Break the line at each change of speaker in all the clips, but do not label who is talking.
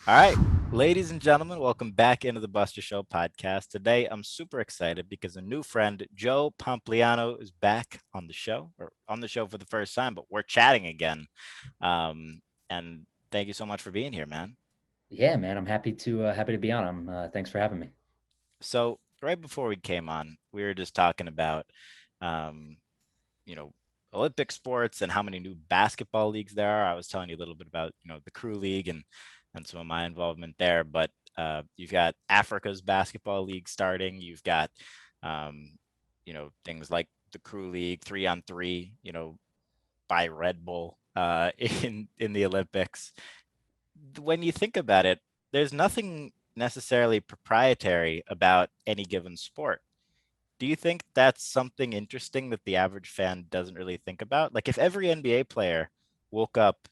All right, ladies and gentlemen, welcome back into the Buster Show podcast. Today, I'm super excited because a new friend, Joe Pompliano, is back on the show, or on the show for the first time, but we're chatting again. And thank you so much for being here, man.
Yeah, man, I'm happy to be on. Thanks for having me.
So, right before we came on, we were just talking about, um, you know, Olympic sports and how many new basketball leagues there are. I was telling you a little bit about, the Crew League and some of my involvement there, but you've got Africa's basketball league starting. You've got, things like the Crew League, 3-on-3, by Red Bull in the Olympics. When you think about it, there's nothing necessarily proprietary about any given sport. Do you think that's something interesting that the average fan doesn't really think about? Like if every NBA player woke up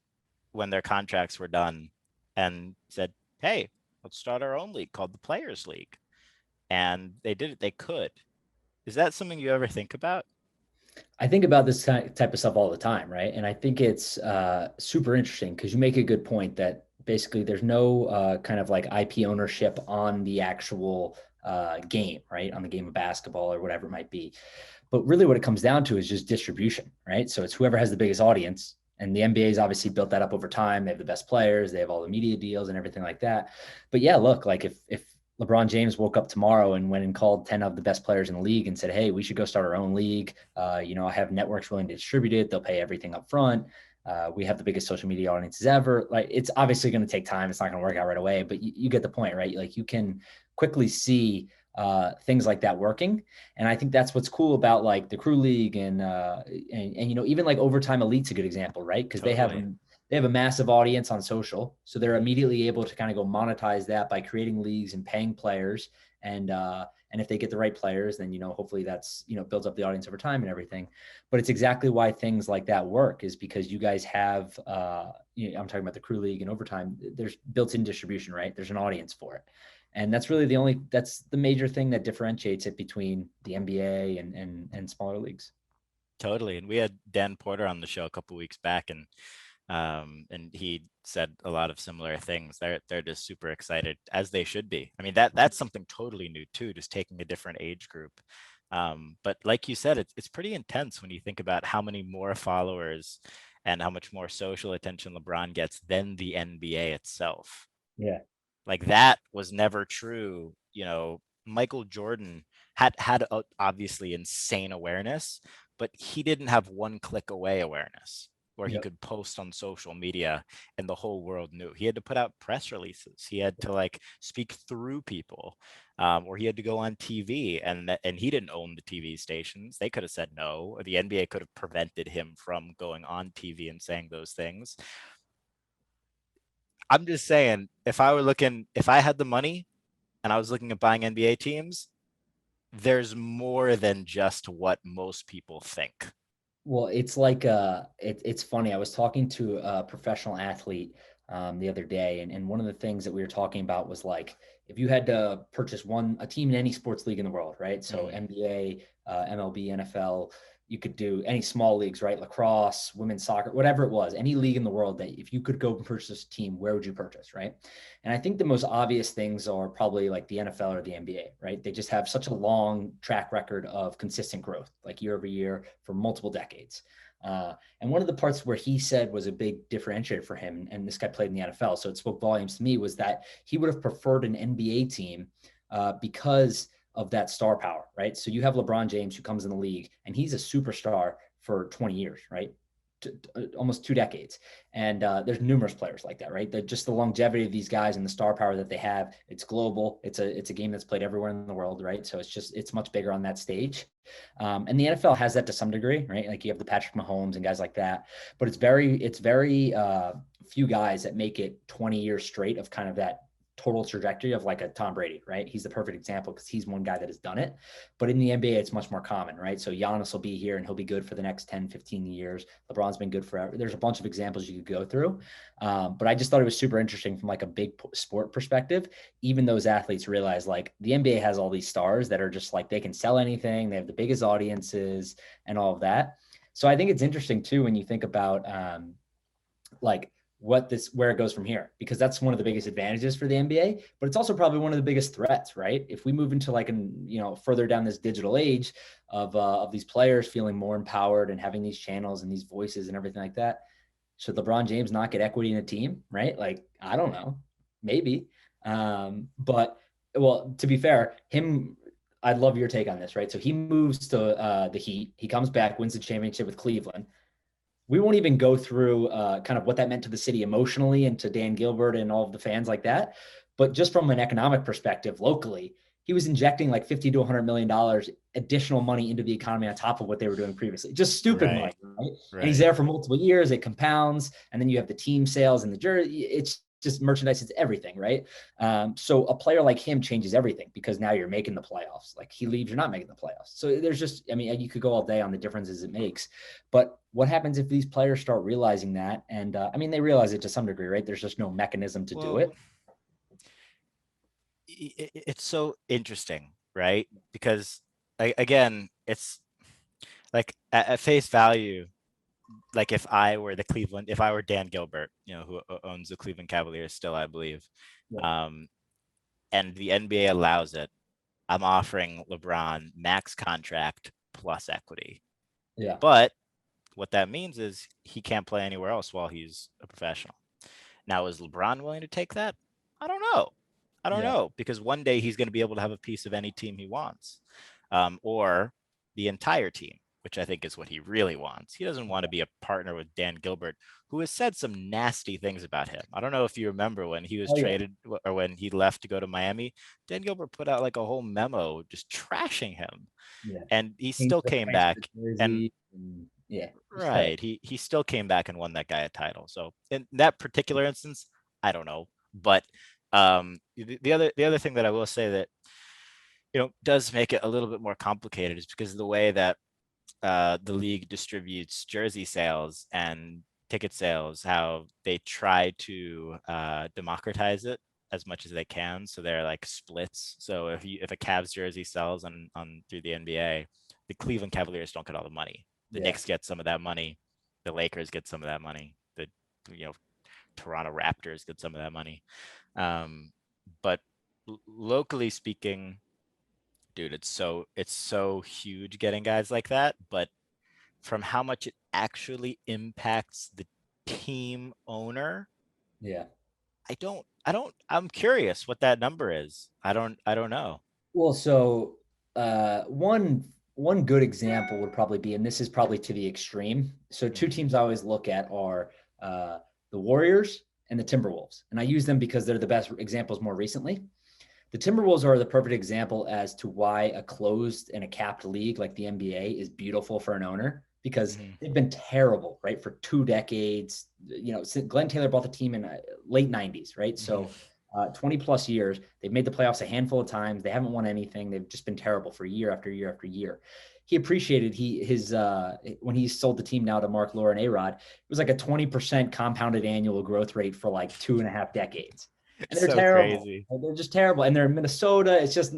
when their contracts were done and said, "Hey, let's start our own league called the Players League." And they did it, they could. Is that something you ever think about?
I think about this type of stuff all the time, right? And I think it's super interesting because you make a good point that basically there's no kind of like IP ownership on the actual game, right? On the game of basketball or whatever it might be. But really, what it comes down to is just distribution, right? So it's whoever has the biggest audience. And the NBA's obviously built that up over time. They have the best players, they have all the media deals and everything like that. But yeah, look, like if LeBron James woke up tomorrow and went and called 10 of the best players in the league and said, "Hey, we should go start our own league. I have networks willing to distribute it. They'll pay everything up front. We have the biggest social media audiences ever." Like, it's obviously going to take time. It's not going to work out right away, but you get the point, right? Like, you can quickly see things like that working. And I think that's what's cool about like the Crew League and even like Overtime Elite's a good example, right? Because
Totally.
they have a massive audience on social, so they're immediately able to kind of go monetize that by creating leagues and paying players. And if they get the right players, then hopefully that's builds up the audience over time and everything. But it's exactly why things like that work is because you guys have I'm talking about the Crew League and Overtime. There's built-in distribution, right? There's an audience for it, and that's the major thing that differentiates it between the NBA and smaller leagues.
Totally. And we had Dan Porter on the show a couple weeks back, and he said a lot of similar things. They're just super excited, as they should be. I mean, that's something totally new too, just taking a different age group. But like you said, it's pretty intense when you think about how many more followers and how much more social attention LeBron gets than the NBA itself.
Yeah.
Like that was never true. Michael Jordan had obviously insane awareness, but he didn't have one click away awareness where he
Yep.
could post on social media and the whole world knew. He had to put out press releases. He had to like speak through people, or he had to go on TV, and he didn't own the TV stations. They could have said no, or the NBA could have prevented him from going on TV and saying those things. I'm just saying, if I had the money and I was looking at buying NBA teams, there's more than just what most people think.
Well, it's like it's funny. I was talking to a professional athlete the other day, and one of the things that we were talking about was like if you had to purchase a team in any sports league in the world, right? So
Mm.
NBA, MLB, NFL, you could do any small leagues, right? Lacrosse, women's soccer, whatever it was, any league in the world that if you could go and purchase a team, where would you purchase, right? And I think the most obvious things are probably like the NFL or the NBA, right? They just have such a long track record of consistent growth, like year over year for multiple decades. And one of the parts where he said was a big differentiator for him, and this guy played in the NFL, so it spoke volumes to me, was that he would have preferred an NBA team because of that star power, right? So you have LeBron James who comes in the league, and he's a superstar for 20 years, right? Almost 2 decades. And there's numerous players like that, right? Just the longevity of these guys and the star power that they have. It's global. It's a game that's played everywhere in the world, right? So it's much bigger on that stage. And the NFL has that to some degree, right? Like you have the Patrick Mahomes and guys like that, but it's very few guys that make it 20 years straight of kind of that total trajectory of like a Tom Brady, right? He's the perfect example because he's one guy that has done it. But in the NBA, it's much more common, right? So Giannis will be here and he'll be good for the next 10, 15 years. LeBron's been good forever. There's a bunch of examples you could go through. But I just thought it was super interesting from like a big sport perspective. Even those athletes realize like the NBA has all these stars that are just like they can sell anything. They have the biggest audiences and all of that. So I think it's interesting too when you think about like where it goes from here, because that's one of the biggest advantages for the NBA, but it's also probably one of the biggest threats, right? If we move into like further down this digital age of these players feeling more empowered and having these channels and these voices and everything like that, should LeBron James not get equity in a team, right? Like, I don't know, maybe. But well, to be fair, I'd love your take on this, right? So he moves to the Heat. He comes back, wins the championship with Cleveland. We won't even go through kind of what that meant to the city emotionally and to Dan Gilbert and all of the fans like that. But just from an economic perspective, locally, he was injecting like 50 to $100 million additional money into the economy on top of what they were doing previously. Just stupid
Right.
money, right? And he's
Right.
there for multiple years. It compounds, and then you have the team sales and the jersey. It's just merchandise. It's everything, right? So a player like him changes everything, because now you're making the playoffs. Like, he leaves, you're not making the playoffs. So there's just, I mean, you could go all day on the differences it makes. But what happens if these players start realizing that? And I mean, they realize it to some degree, right? There's just no mechanism to do
Well,
it.
it's so interesting, right? Because again, it's like at face value, like if I were Dan Gilbert, who owns the Cleveland Cavaliers still, I believe,
Yeah.
um, and the NBA allows it, I'm offering LeBron max contract plus equity.
Yeah.
But what that means is he can't play anywhere else while he's a professional. Now, is LeBron willing to take that? I don't know. I don't
Yeah.
know, because one day he's going to be able to have a piece of any team he wants, or the entire team, which I think is what he really wants. He doesn't want to be a partner with Dan Gilbert, who has said some nasty things about him. I don't know if you remember when he was
Oh, yeah.
traded or when he left to go to Miami. Dan Gilbert put out like a whole memo just trashing him,
Yeah.
and he
Change
still
the
came
transfer
back. And
jersey. And yeah. It's terrible.
right. He still came back and won that guy a title. So in that particular instance, I don't know. But the other thing that I will say that does make it a little bit more complicated is because of the way that the league distributes jersey sales and ticket sales, how they try to democratize it as much as they can. So they're like splits. So if a Cavs jersey sells on through the NBA, the Cleveland Cavaliers don't get all the money. The
Yeah.
Knicks get some of that money. The Lakers get some of that money. The you know Toronto Raptors get some of that money. But locally speaking, dude, it's so huge getting guys like that. But from how much it actually impacts the team owner,
Yeah.
I'm curious what that number is. I don't know.
Well, so one good example would probably be, and this is probably to the extreme. So two
Mm-hmm.
teams I always look at are the Warriors and the Timberwolves, and I use them because they're the best examples more recently. The Timberwolves are the perfect example as to why a closed and a capped league like the NBA is beautiful for an owner, because
Mm-hmm.
they've been terrible, right, for 2 decades. Since Glenn Taylor bought the team in late 90s, right? So
Mm-hmm.
20 plus years, they've made the playoffs a handful of times. They haven't won anything. They've just been terrible for year after year after year. He appreciated his when he sold the team now to Mark Lore and A-Rod, it was like a 20% compounded annual growth rate for like 2.5 decades. And they're
So
terrible.
crazy.
They're just terrible. And they're in Minnesota. It's just,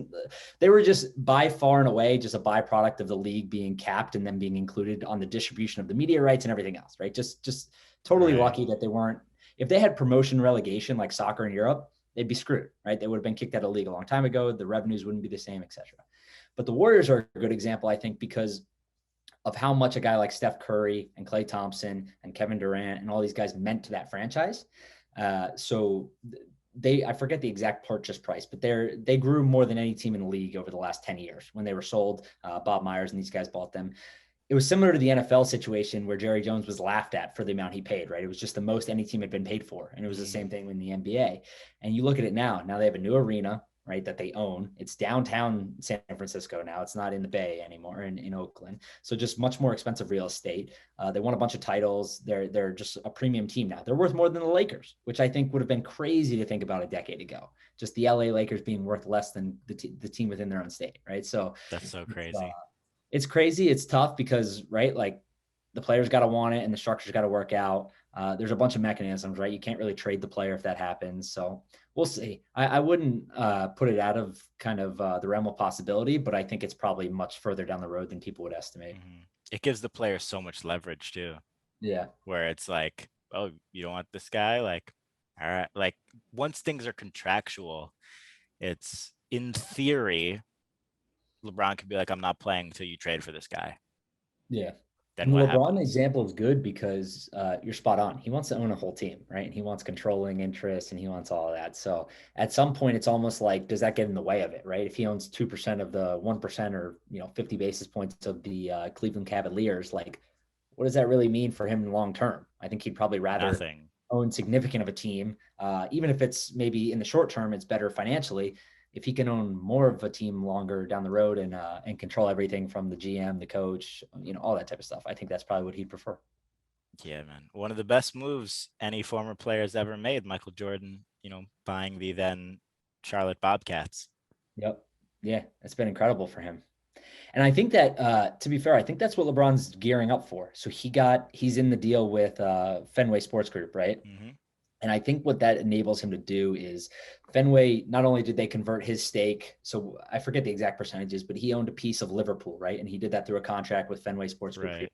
they were just by far and away just a byproduct of the league being capped and then being included on the distribution of the media rights and everything else, right? Just totally
Right.
lucky that they weren't. If they had promotion relegation like soccer in Europe, they'd be screwed, right? They would have been kicked out of the league a long time ago. The revenues wouldn't be the same, etc. But the Warriors are a good example, I think, because of how much a guy like Steph Curry and Klay Thompson and Kevin Durant and all these guys meant to that franchise. So I forget the exact purchase price, but they grew more than any team in the league over the last 10 years when they were sold. Bob Myers and these guys bought them. It was similar to the NFL situation where Jerry Jones was laughed at for the amount he paid, right? It was just the most any team had been paid for. And it was the
Mm-hmm.
same thing in the NBA. And you look at it now. Now they have a new arena, right, that they own. It's downtown San Francisco now. It's not in the Bay anymore in Oakland. So just much more expensive real estate. They won a bunch of titles. They're just a premium team now. They're worth more than the Lakers, which I think would have been crazy to think about a decade ago. Just the LA Lakers being worth less than the team within their own state, right? So
That's so
it's,
crazy.
it's crazy. It's tough because, right, like the players got to want it and the structure's got to work out. There's a bunch of mechanisms, right? You can't really trade the player if that happens. So we'll see. I wouldn't put it out of kind of the realm of possibility, but I think it's probably much further down the road than people would estimate.
Mm-hmm. It gives the player so much leverage too,
Yeah.
where it's like oh, you don't want this guy? Like, all right. Like once things are contractual, it's in theory, LeBron could be like, I'm not playing until you trade for this guy.
Yeah.
Then
And the
what
LeBron
happens?
example is good because you're spot on. He wants to own a whole team, right? And he wants controlling interest and he wants all of that. So at some point, it's almost like, does that get in the way of it, right? If he owns 2% of the 1% or, 50 basis points of the Cleveland Cavaliers, like, what does that really mean for him long term? I think he'd probably rather
Nothing.
own significant of a team, even if it's maybe in the short term, it's better financially. If he can own more of a team longer down the road and control everything from the GM, the coach, all that type of stuff, I think that's probably what he'd prefer.
Yeah, man. One of the best moves any former player has ever made, Michael Jordan, buying the then Charlotte Bobcats.
Yep. Yeah, it's been incredible for him. And I think that, to be fair, I think that's what LeBron's gearing up for. So he's in the deal with Fenway Sports Group, right?
Hmm.
And I think what that enables him to do is Fenway, not only did they convert his stake, so I forget the exact percentages, but he owned a piece of Liverpool, right? And he did that through a contract with Fenway Sports Group.
Right.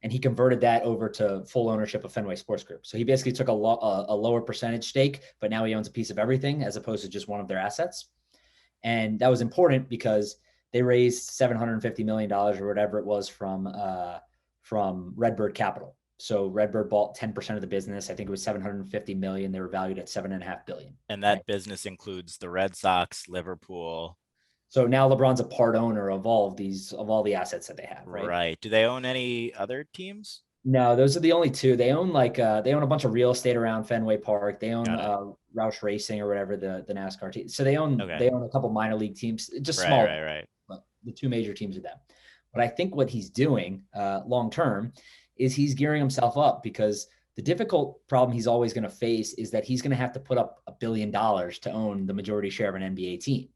And he converted that over to full ownership of Fenway Sports Group. So he basically took a lower percentage stake, but now he owns a piece of everything as opposed to just one of their assets. And that was important because they raised $750 million or whatever it was from Redbird Capital. So Redbird bought 10% of the business. I think it was 750 million. They were valued at 7.5 billion.
And
Right.
that business includes the Red Sox, Liverpool.
So now LeBron's a part owner of all the assets that they have, right?
Right. Do they own any other teams?
No, those are the only two. They own a bunch of real estate around Fenway Park. They own
Got it.
Roush Racing or whatever the NASCAR team. So
Okay.
they own a couple minor league teams, just
Right,
small,
right, right.
but the two major teams are them. But I think what he's doing long term is he's gearing himself up because the difficult problem he's always going to face is that he's going to have to put up $1 billion to own the majority share of an NBA team.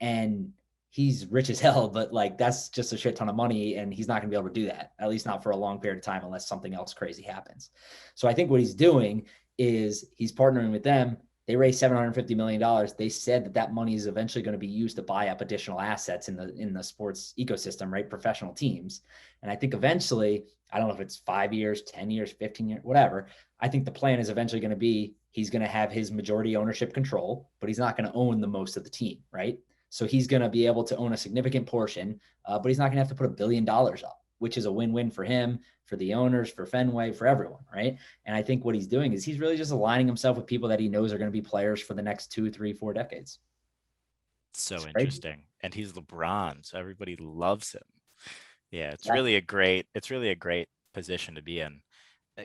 And he's rich as hell, but like that's just a shit ton of money, and he's not going to be able to do that, at least not for a long period of time, unless something else crazy happens. So I think what he's doing is he's partnering with them. They raised $750 million. They said that money is eventually going to be used to buy up additional assets in the sports ecosystem, right? Professional teams, and I think eventually, I don't know if it's 5 years, 10 years, 15 years, whatever. I think the plan is eventually going to be he's going to have his majority ownership control, but he's not going to own the most of the team, right? So he's going to be able to own a significant portion, but he's not going to have to put $1 billion up, which is a win-win for him, for the owners, for Fenway, for everyone, right? And I think what he's doing is he's really just aligning himself with people that he knows are going to be players for the next 2, 3, 4 decades.
So
It's crazy.
interesting. And he's LeBron, so everybody loves him. Yeah,
Exactly.
it's really a great position to be in.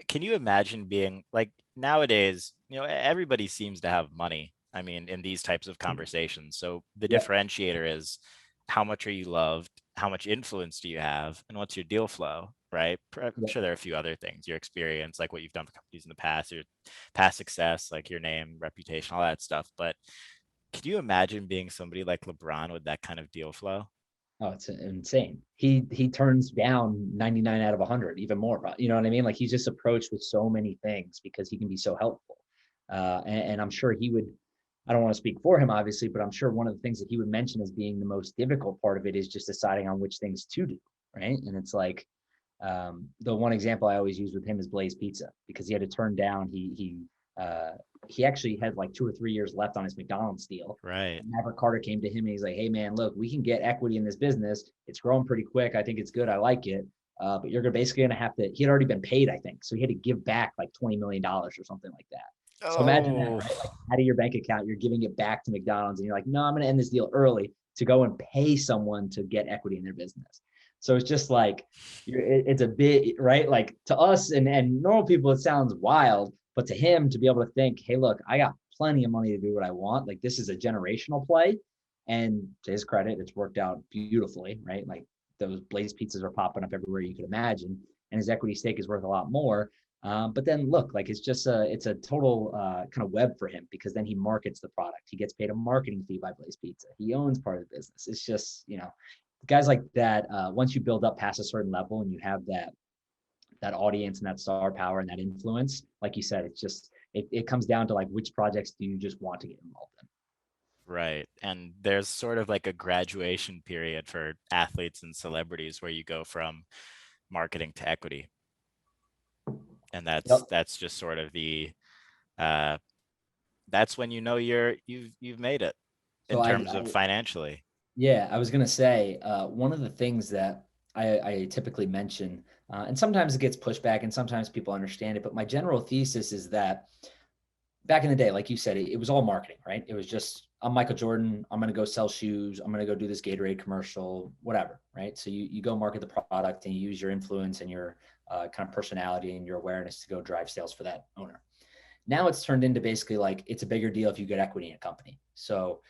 Can you imagine being like nowadays, everybody seems to have money. I mean, in these types of conversations. So the
Yep.
differentiator is how much are you loved? How much influence do you have? And what's your deal flow? Right. I'm
Yep.
sure there are a few other things, your experience, like what you've done for companies in the past, your past success, like your name, reputation, all that stuff. But can you imagine being somebody like LeBron with that kind of deal flow?
Oh, it's insane. He turns down 99 out of 100, even more. You know what I mean? Like he's just approached with so many things because he can be so helpful. And I'm sure he would. I don't want to speak for him, obviously, but I'm sure one of the things that he would mention as being the most difficult part of it is just deciding on which things to do, right? And it's like the one example I always use with him is Blaze Pizza because he had to turn down. He actually had like 2 or 3 years left on his McDonald's deal.
Right.
And Maverick Carter came to him and he's like, "Hey man, look, we can get equity in this business. It's growing pretty quick. I think it's good. I like it. But you're basically gonna have to." He had already been paid, I think, so he had to give back like $20 million or something like that. So imagine that,
Oh,
right? Like out of your bank account, you're giving it back to McDonald's, and you're like, "No, I'm gonna end this deal early to go and pay someone to get equity in their business." So it's just like it's a bit right. Like to us and normal people, it sounds wild, but to him, to be able to think, "Hey, look, I got plenty of money to do what I want. Like this is a generational play." And to his credit, it's worked out beautifully, right? Like those Blaze pizzas are popping up everywhere you could imagine, and his equity stake is worth a lot more. But then look, like it's a total kind of web for him because then he markets the product. He gets paid a marketing fee by Blaze Pizza. He owns part of the business. It's just guys like that. Once you build up past a certain level and you have that audience and that star power and that influence, like you said, it's just it comes down to like which projects do you just want to get involved in.
right. And there's sort of like a graduation period for athletes and celebrities where you go from marketing to equity. And
Yep.
that's just sort of uh that's when you know you've made it
So
in terms of financially.
yeah, I was gonna say one of the things that I typically mention, and sometimes it gets pushback, and sometimes people understand it, but my general thesis is that back in the day, like you said, it was all marketing, right? It was just, I'm Michael Jordan. I'm going to go sell shoes. I'm going to go do this Gatorade commercial, whatever, right? So you go market the product and you use your influence and your kind of personality and your awareness to go drive sales for that owner. Now it's turned into basically like it's a bigger deal if you get equity in a company. So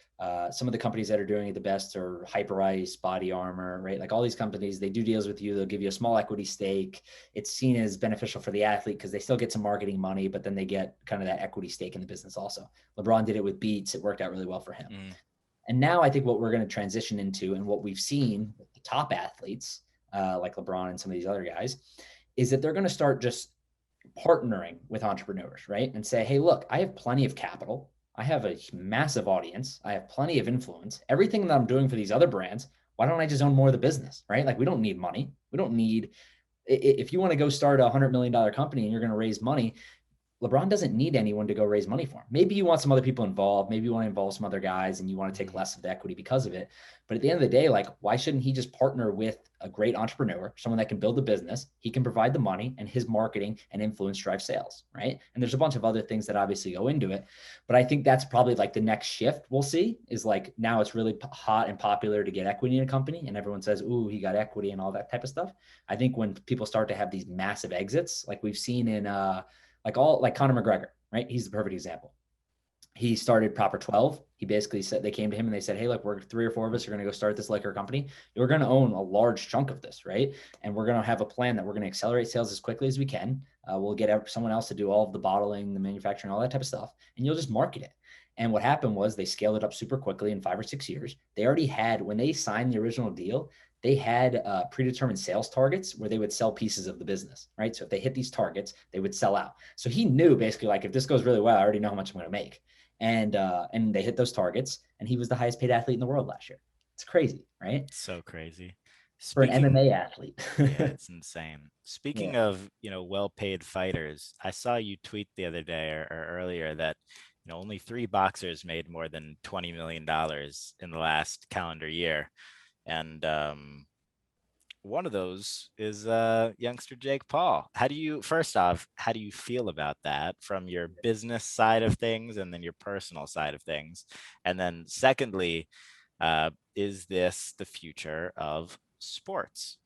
some of the companies that are doing it the best are Hyper Ice, Body Armor, right? Like all these companies, they do deals with you. They'll give you a small equity stake. It's seen as beneficial for the athlete because they still get some marketing money, but then they get kind of that equity stake in the business also. LeBron did it with Beats. It worked out really well for him.
Mm.
And now I think what we're going to transition into and what we've seen with the top athletes, like LeBron and some of these other guys, is that they're going to start just partnering with entrepreneurs, right? And say, hey, look, I have plenty of capital. I have a massive audience. I have plenty of influence. Everything that I'm doing for these other brands, why don't I just own more of the business, right? Like we don't need money. We don't need, if you want to go start a $100 million company and you're going to raise money, LeBron doesn't need anyone to go raise money for him. Maybe you want some other people involved. Maybe you want to involve some other guys and you want to take less of the equity because of it. But at the end of the day, like, why shouldn't he just partner with a great entrepreneur, someone that can build the business? He can provide the money and his marketing and influence drive sales, right? And there's a bunch of other things that obviously go into it. But I think that's probably like the next shift we'll see is like now it's really hot and popular to get equity in a company and everyone says, ooh, he got equity and all that type of stuff. I think when people start to have these massive exits, like we've seen in, like Conor McGregor, right? He's the perfect example. He started Proper 12. He basically said they came to him and they said, hey, look, we're 3 or 4 of us are going to go start this liquor company. We're going to own a large chunk of this, right? And we're going to have a plan that we're going to accelerate sales as quickly as we can. We'll get someone else to do all of the bottling, the manufacturing, all that type of stuff, and you'll just market it. And what happened was they scaled it up super quickly in 5 or 6 years. They already had, when they signed the original deal, they had predetermined sales targets where they would sell pieces of the business, right? So if they hit these targets, they would sell out. So he knew basically like if this goes really well, I already know how much I'm going to make. And they hit those targets, and he was the highest paid athlete in the world last year. It's crazy, right?
So crazy.
For an
Speaking
MMA athlete.
Yeah, it's insane.
Yeah.
Speaking of, well-paid fighters, I saw you tweet the other day or earlier that, only three boxers made more than $20 million in the last calendar year. And one of those is youngster Jake Paul. First off, how do you feel about that from your business side of things and then your personal side of things? And then secondly, is this the future of sports?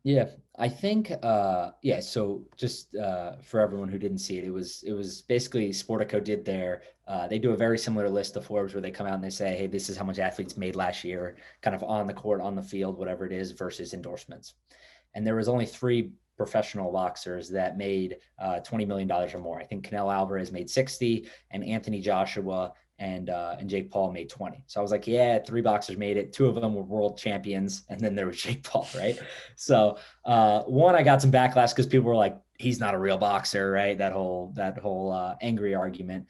Yeah, I think yeah, so just for everyone who didn't see it, it was basically Sportico did they do a very similar list of Forbes where they come out and they say, hey, this is how much athletes made last year, kind of on the court, on the field, whatever it is, versus endorsements. And there was only three professional boxers that made $20 million or more. I think Canelo Alvarez made 60 and Anthony Joshua and Jake Paul made 20. So I was like, yeah, three boxers made it. Two of them were world champions, and then there was Jake Paul, right? So one, I got some backlash because people were like, he's not a real boxer, right? That whole angry argument.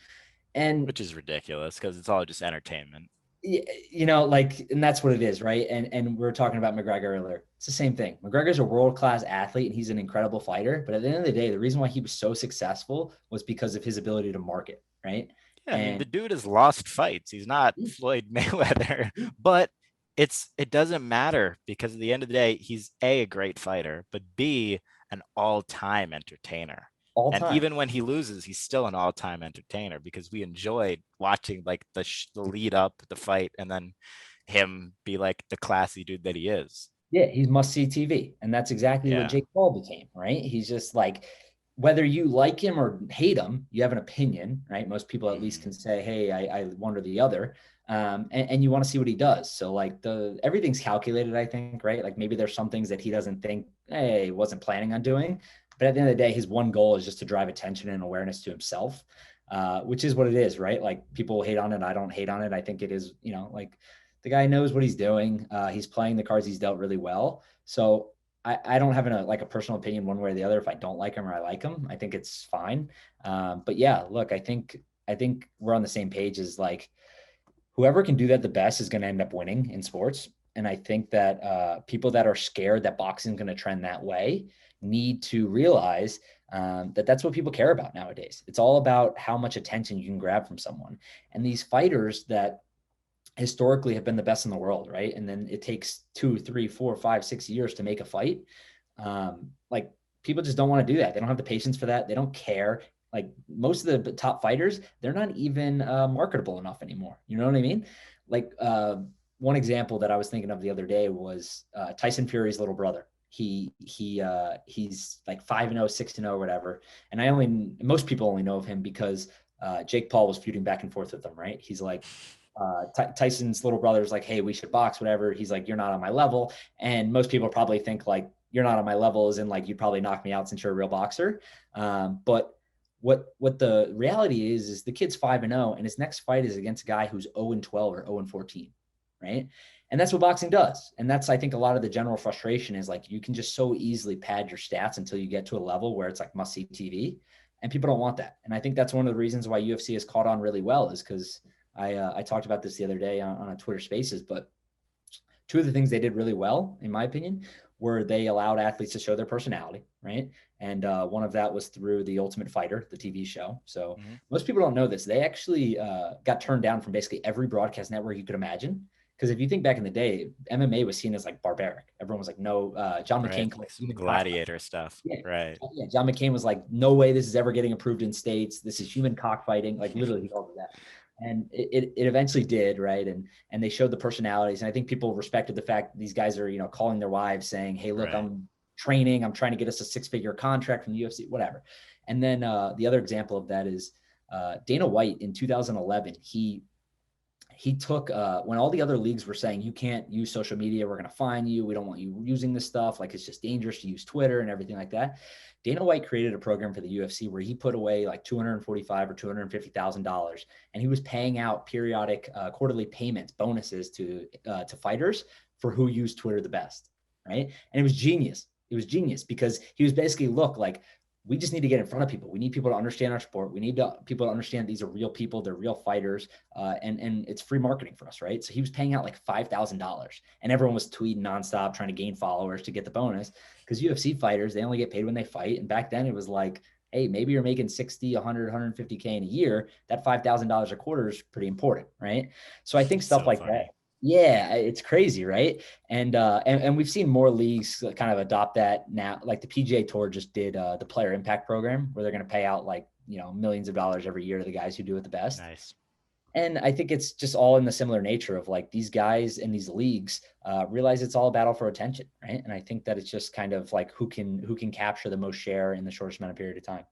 And
Which is ridiculous because it's all just entertainment.
like, and that's what it is, right? And we were talking about McGregor earlier. It's the same thing. McGregor's a world-class athlete and he's an incredible fighter. But at the end of the day, the reason why he was so successful was because of his ability to market, right?
Yeah, I mean, the
And
dude has lost fights. He's not Floyd Mayweather, but it doesn't matter because at the end of the day, he's a great fighter, but B, an all-time entertainer.
all
And
time.
even when he loses, he's still an all-time entertainer because we enjoyed watching like the lead up, the fight, and then him be like the classy dude that he is.
Yeah, he's must see TV. And that's exactly what
Yeah.
Jake Paul became, right? He's just like, whether you like him or hate him, you have an opinion, right? Most people at least
Mhm.
can say, hey, I one or the other. And you want to see what he does. So like everything's calculated, I think, right? Like maybe there's some things that he doesn't think, hey, wasn't planning on doing. But at the end of the day, his one goal is just to drive attention and awareness to himself, which is what it is, right? Like people hate on it. I don't hate on it. I think it is, like the guy knows what he's doing. He's playing the cards he's dealt really well. So I don't have like a personal opinion one way or the other. If I don't like him or I like him, I think it's fine. But yeah, look, I think we're on the same page as like whoever can do that the best is going to end up winning in sports. And I think that people that are scared that boxing is going to trend that way need to realize That's what people care about nowadays. It's all about how much attention you can grab from someone. And these fighters that historically have been the best in the world, right? And then it takes 2, 3, 4, 5, 6 years to make a fight. Like people just don't want to do that. They don't have the patience for that. They don't care. Like most of the top fighters, they're not even marketable enough anymore. You know what I mean? Like one example that I was thinking of the other day was Tyson Fury's little brother. He's like 5-0, 6-0, whatever. And most people only know of him because Jake Paul was feuding back and forth with him, right? He's like, Tyson's little brother is like, hey, we should box, whatever. He's like, you're not on my level. And most people probably think like, you're not on my level as in like, you'd probably knock me out since you're a real boxer. But what the reality is the kid's 5-0 and his next fight is against a guy who's 0-12 or 0-14, right? And that's what boxing does. And that's, I think, a lot of the general frustration is like, you can just so easily pad your stats until you get to a level where it's like must see TV. And people don't want that. And I think that's one of the reasons why UFC has caught on really well is because I talked about this the other day on a Twitter Spaces, but two of the things they did really well, in my opinion, were they allowed athletes to show their personality, right? And one of that was through The Ultimate Fighter, the TV show. So
Mhm.
most people don't know this. They actually got turned down from basically every broadcast network you could imagine. Because if you think back in the day, MMA was seen as like barbaric. Everyone was like, no, John
Right,
McCain called
like
it
some
human cockfighting.
gladiator stuff.
Yeah.
Right.
Yeah. John McCain was like, no way this is ever getting approved in states. This is human cockfighting. Like literally he called it that. And it eventually did, right? And they showed the personalities. And I think people respected the fact that these guys are, calling their wives saying, hey, look,
Right.
I'm training. I'm trying to get us a 6-figure contract from the UFC, whatever. And then the other example of that is Dana White in 2011. He took when all the other leagues were saying you can't use social media, we're going to fine you, we don't want you using this stuff, like it's just dangerous to use Twitter and everything like that. Dana White created a program for the UFC where he put away like $245 or $250,000, and he was paying out periodic quarterly payments, bonuses to fighters for who used Twitter the best, right? And it was genius. It was genius because he was basically, look, like we just need to get in front of people. We need people to understand our sport. We need people to understand these are real people. They're real fighters. And it's free marketing for us, right? So he was paying out like $5,000 and everyone was tweeting nonstop, trying to gain followers to get the bonus because UFC fighters, they only get paid when they fight. And back then it was like, hey, maybe you're making 60, 100, 150K in a year. That $5,000 a quarter is pretty important, right? So I think stuff
So
like that.
funny.
Yeah, it's crazy, right? And we've seen more leagues kind of adopt that now. Like the PGA Tour just did the Player Impact Program, where they're going to pay out like millions of dollars every year to the guys who do it the best.
Nice.
And I think it's just all in the similar nature of like these guys in these leagues realize it's all a battle for attention, right? And I think that it's just kind of like who can capture the most share in the shortest amount of period of time.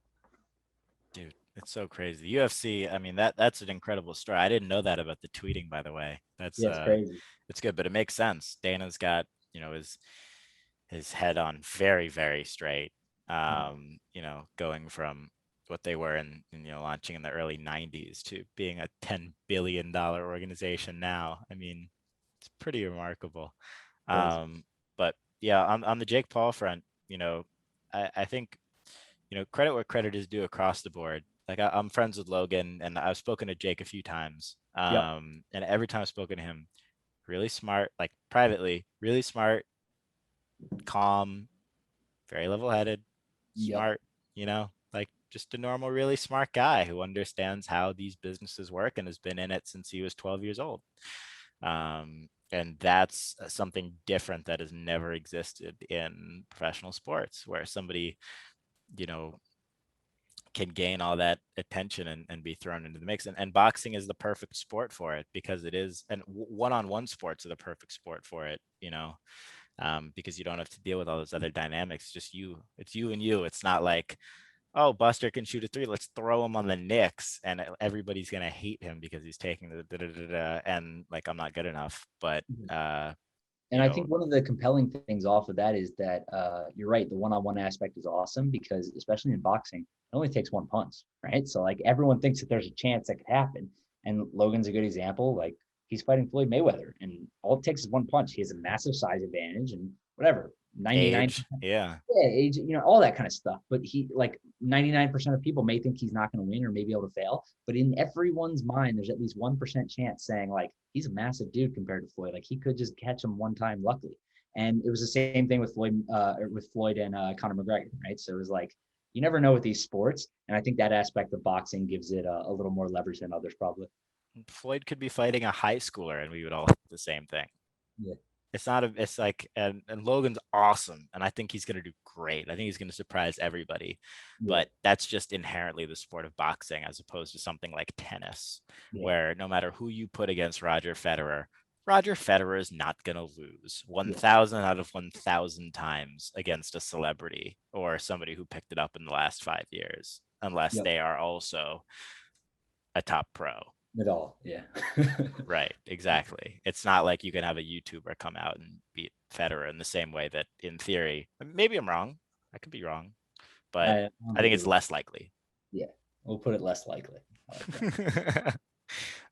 Dude, it's so crazy. The UFC, I mean, that's an incredible story. I didn't know that about the tweeting, by the way. That's
Yeah, it's crazy.
it's good, but it makes sense. Dana's got, his head on very, very straight. Going from what they were launching in the early 90s to being a $10 billion organization now. I mean, it's pretty remarkable.
Crazy.
But yeah, on the Jake Paul front, I think credit where credit is due across the board. Like I'm friends with Logan, and I've spoken to Jake a few times.
Yep.
And every time I've spoken to him, really smart, like privately, really smart, calm, very level-headed,
Yep.
smart. Like just a normal, really smart guy who understands how these businesses work and has been in it since he was 12 years old. And that's something different that has never existed in professional sports, where somebody you know can gain all that attention and be thrown into the mix. And boxing is the perfect sport for it because it is, and one-on-one sports are the perfect sport for it, because you don't have to deal with all those other dynamics. Just you, it's you and you. It's not like, oh, Buster can shoot a three. Let's throw him on the Knicks, and everybody's gonna hate him because he's taking the da, da, da, da, and like I'm not good enough. But
And
you
I
know,
think one of the compelling things off of that is that you're right. The one-on-one aspect is awesome because, especially in boxing, it only takes one punch, right? So like everyone thinks that there's a chance that could happen, and Logan's a good example. Like he's fighting Floyd Mayweather, and all it takes is one punch. He has a massive size advantage, and whatever, 99
age, yeah,
yeah, age, all that kind of stuff. But he, like 99% of people may think he's not going to win or may be able to fail. But in everyone's mind, there's at least 1% chance saying like he's a massive dude compared to Floyd. Like he could just catch him one time, luckily. And it was the same thing with Floyd and Conor McGregor, right? So it was like You never know with these sports. And I think that aspect of boxing gives it a little more leverage than others, probably.
Floyd could be fighting a high schooler and we would all think the same thing.
Yeah.
It's not a, it's like, and Logan's awesome. And I think he's going to do great. I think he's going to surprise everybody.
Yeah.
But that's just inherently the sport of boxing as opposed to something like tennis,
Yeah.
where no matter who you put against Roger Federer is not going to lose
Yeah.
1,000 out of 1,000 times against a celebrity or somebody who picked it up in the last 5 years, unless
Yep.
they are also a top pro.
At all. Yeah.
Right, exactly. It's not like you can have a YouTuber come out and beat Federer in the same way that, in theory, maybe I'm wrong. I could be wrong, but
I don't
I think
think
it's less likely.
yeah. We'll put it less likely. I like that.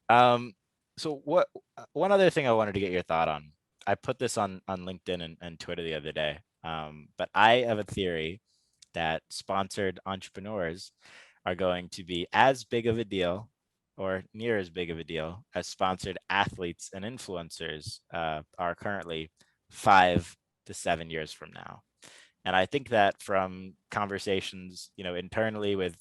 um, so what? One other thing I wanted to get your thought on. I put this on LinkedIn and Twitter the other day. But I have a theory that sponsored entrepreneurs are going to be as big of a deal or near as big of a deal as sponsored athletes and influencers are currently 5 to 7 years from now. And I think that from conversations, internally with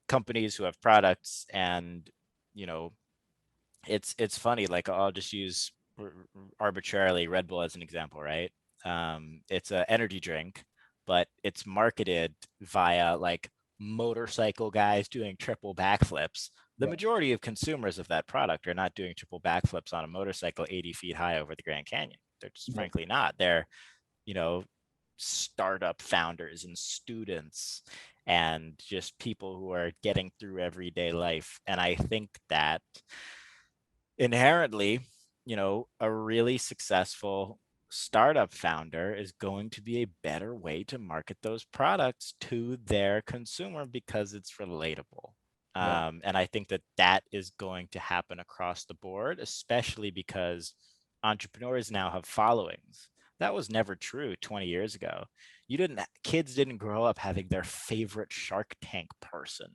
companies who have products, and you know, it's funny. Like, I'll just use arbitrarily Red Bull as an example, right? It's an energy drink, but it's marketed via like motorcycle guys doing triple backflips. The
Yeah.
majority of consumers of that product are not doing triple backflips on a motorcycle 80 feet high over the Grand Canyon. They're just
Yeah.
frankly not. They're, you know, startup founders and students and just people who are getting through everyday life. And I think that inherently, a really successful startup founder is going to be a better way to market those products to their consumer because it's relatable.
Yeah.
And I think that that is going to happen across the board, especially because entrepreneurs now have followings. That was never true 20 years ago. Kids didn't grow up having their favorite Shark Tank person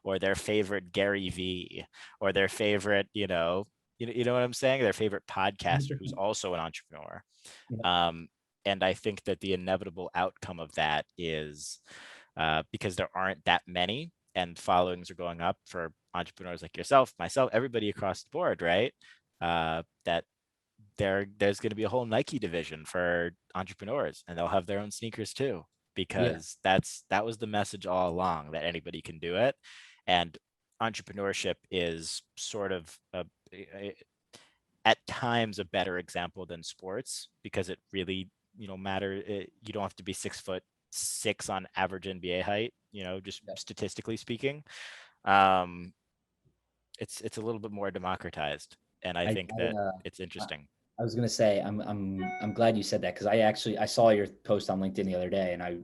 or their favorite Gary V or their favorite, you know what I'm saying? Their favorite podcaster who's
100%.
also an entrepreneur.
Yeah.
Um, and I think that the inevitable outcome of that is because there aren't that many and followings are going up for entrepreneurs like yourself, myself, everybody across the board, right? That there's going to be a whole Nike division for entrepreneurs, and they'll have their own sneakers too,
Yeah.
because that was the message all along, that anybody can do it. And entrepreneurship is sort of at times a better example than sports, because it really, you don't have to be 6'6" on average NBA height, just
Yeah.
statistically speaking. um it's a little bit more democratized, and I
I,
think that
I,
it's
uh,
interesting.
I was gonna say I'm glad you said that because I saw your post on LinkedIn the other day and I